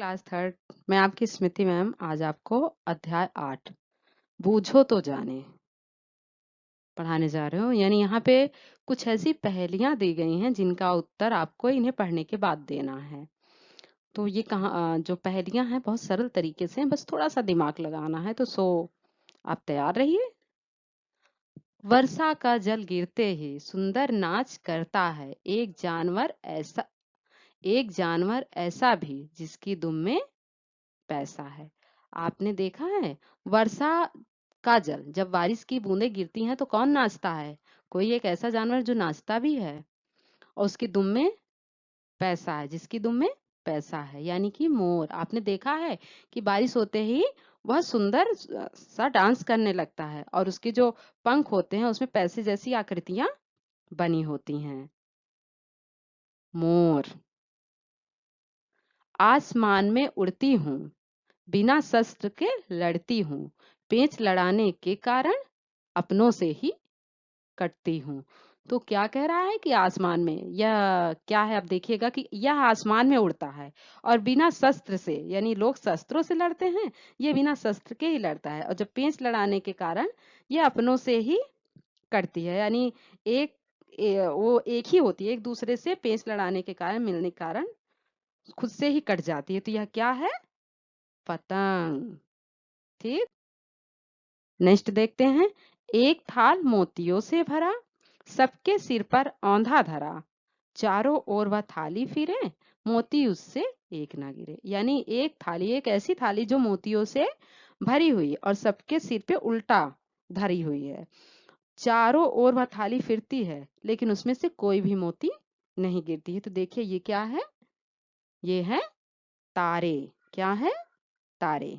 Class third. मैं आपकी स्मृति ma'am आज आपको अध्याय 8 बूझो तो जाने पढ़ाने जा रहे हो। यानी यहाँ पे कुछ ऐसी पहेलियां दी गई हैं जिनका उत्तर आपको इन्हें पढ़ने के बाद देना है। तो ये कहाँ जो पहेलियां हैं बहुत सरल तरीके से हैं, बस थोड़ा सा दिमाग लगाना है। तो आप तैयार रहिए। वर्षा का जल गिरते ही सुंदर नाच करता है एक जानवर ऐसा भी जिसकी दुम में पैसा है। आपने देखा है वर्षा का जल जब बारिश की बूंदें गिरती हैं तो कौन नाचता है? कोई एक ऐसा जानवर जो नाचता भी है और उसकी दुम में पैसा है, जिसकी दुम में पैसा है, यानी कि मोर। आपने देखा है कि बारिश होते ही वह सुंदर सा डांस करने लगता है और उसके जो पंख होते हैं उसमें पैसे जैसी आकृतियां बनी होती हैं। मोर। आसमान में उड़ती हूँ, बिना शस्त्र के लड़ती हूँ, पेंच लड़ाने के कारण अपनों से ही कटती हूँ। तो क्या कह रहा है कि आसमान में यह क्या है? अब देखिएगा कि यह आसमान में उड़ता है और बिना शस्त्र से, यानी लोग शस्त्रों से लड़ते हैं, ये बिना शस्त्र के ही लड़ता है। और जब पेंच लड़ाने के कारण ये अपनों से ही कटती है, यानी वो एक ही होती है, एक दूसरे से पेंच लड़ाने के कारण, मिलने के कारण खुद से ही कट जाती है। तो यह क्या है? पतंग। ठीक। नेक्स्ट देखते हैं। एक थाल मोतियों से भरा, सबके सिर पर औंधा धरा, चारों ओर वह थाली फिरे, मोती उससे एक ना गिरे। यानी एक थाली, एक ऐसी थाली जो मोतियों से भरी हुई और सबके सिर पे उल्टा धरी हुई है। चारों ओर वह थाली फिरती है लेकिन उसमें से कोई भी मोती नहीं गिरती है। तो देखिए ये क्या है? ये है तारे। क्या है? तारे।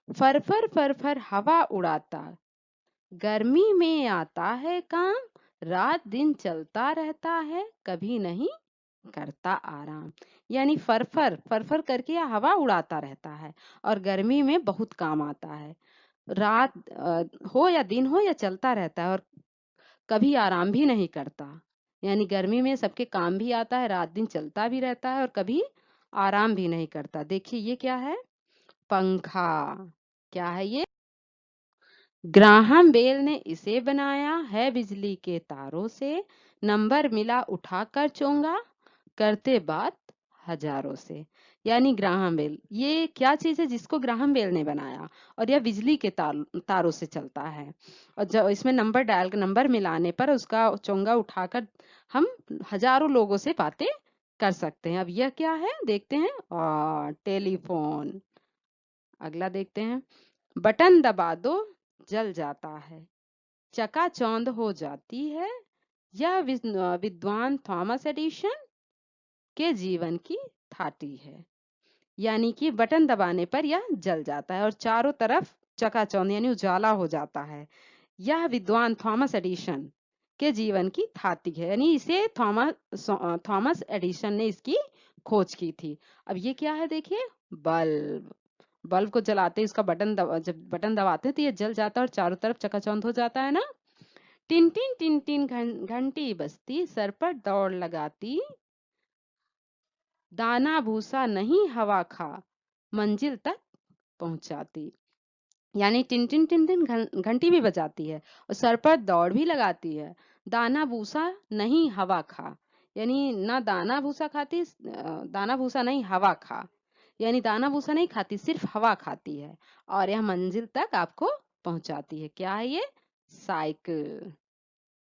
फर फर फर हवा उड़ाता, गर्मी में आता है काम, रात दिन चलता रहता है, कभी नहीं करता आराम। यानी फरफर फरफर करके यह हवा उड़ाता रहता है और गर्मी में बहुत काम आता है। रात हो या दिन हो, या चलता रहता है और कभी आराम भी नहीं करता। यानी गर्मी में सबके काम भी आता है, रात दिन चलता भी रहता है और कभी आराम भी नहीं करता। देखिए ये क्या है? पंखा। क्या है ये? ग्राहम बेल ने इसे बनाया है बिजली के तारों से, नंबर मिला उठाकर चोंगा, करते बात हजारों से। यानी ग्राहम बेल ये क्या चीज है जिसको ग्राहम बेल ने बनाया और यह बिजली के तारों से चलता है। और जब इसमें नंबर डायल नंबर मिलाने पर उसका चोंगा उठाकर हम हजारों लोगों से बातें कर सकते हैं। अब यह क्या है देखते हैं। और टेलीफोन। अगला देखते हैं। बटन दबा दो, जल जाता है, चकाचौंध हो जाती है, यह विद्वान थॉमस एडिशन के जीवन की थाटी है। यानी कि बटन दबाने पर यह जल जाता है और चारों तरफ चकाचौंध यानी उजाला हो जाता है। यह विद्वान थॉमस एडिशन के जीवन की थाती है, यानी इसे थॉमस एडिशन ने इसकी खोज की थी। अब ये क्या है देखिए? बल्ब। बल्ब को जलाते ही इसका जब बटन दबाते हैं तो ये जल जाता है और चारों तरफ चकाचौंध हो जाता है ना। टिन टिन टिन टिन घंटी बजती, सर पर दौड़ लगाती, दाना भूसा नहीं हवा खा, मंजिल तक पहुंचाती। यानी टिन टिन टिन टिन घंटी भी बजाती है और सर पर दौड़ भी लगाती है। दाना भूसा नहीं हवा खा, यानी ना दाना भूसा खाती, दाना भूसा नहीं हवा खा, यानी दाना भूसा नहीं खाती, सिर्फ हवा खाती है और यह मंजिल तक आपको पहुंचाती है। क्या है ये? साइकिल।